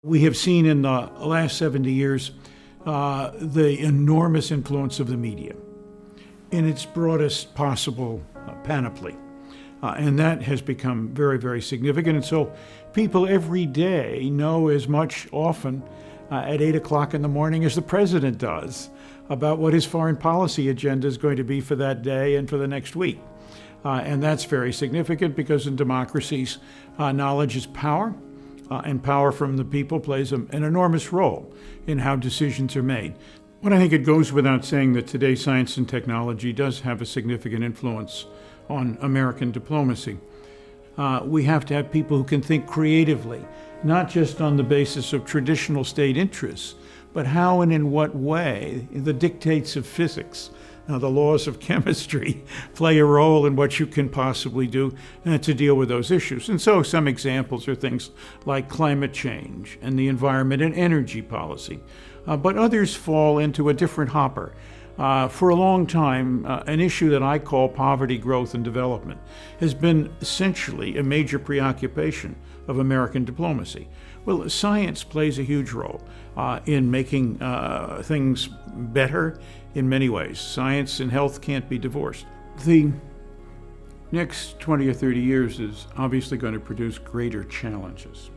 We have seen in the last 70 years the enormous influence of the media in its broadest possible panoply. And that has become very, very significant. And so people every day know as much often at 8 o'clock in the morning as the president does about what his foreign policy agenda is going to be for that day and for the next week. And that's very significant because in democracies, knowledge is power. And power from the people plays an enormous role in how decisions are made. But I think it goes without saying that today science and technology does have a significant influence on American diplomacy. We have to have people who can think creatively, not just on the basis of traditional state interests, but how and in what way the dictates of physics, the laws of chemistry play a role in what you can possibly do to deal with those issues. And so some examples are things like climate change and the environment and energy policy. But others fall into a different hopper. For a long time, an issue that I call poverty, growth, and development has been essentially a major preoccupation of American diplomacy. Well, science plays a huge role in making things better in many ways. Science and health can't be divorced. The next 20 or 30 years is obviously going to produce greater challenges.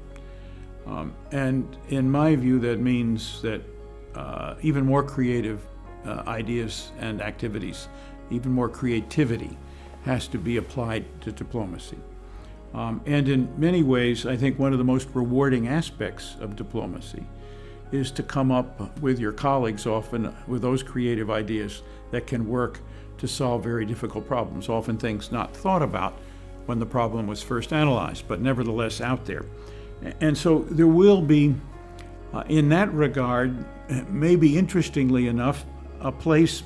And in my view, that means that even more creative ideas and activities, even more creativity has to be applied to diplomacy. And in many ways, I think one of the most rewarding aspects of diplomacy is to come up with your colleagues often with those creative ideas that can work to solve very difficult problems, often things not thought about when the problem was first analyzed, but nevertheless out there. And so there will be, in that regard, maybe interestingly enough, a place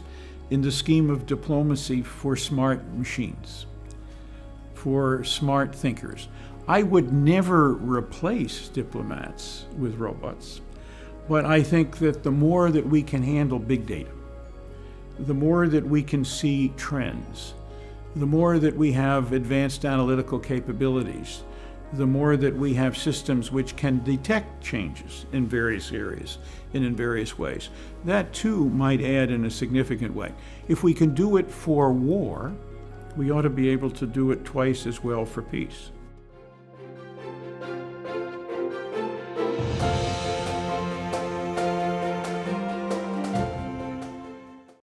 in the scheme of diplomacy for smart machines, for smart thinkers. I would never replace diplomats with robots, but I think that the more that we can handle big data, the more that we can see trends, the more that we have advanced analytical capabilities, the more that we have systems which can detect changes in various areas and in various ways. That too might add in a significant way. If we can do it for war, we ought to be able to do it twice as well for peace.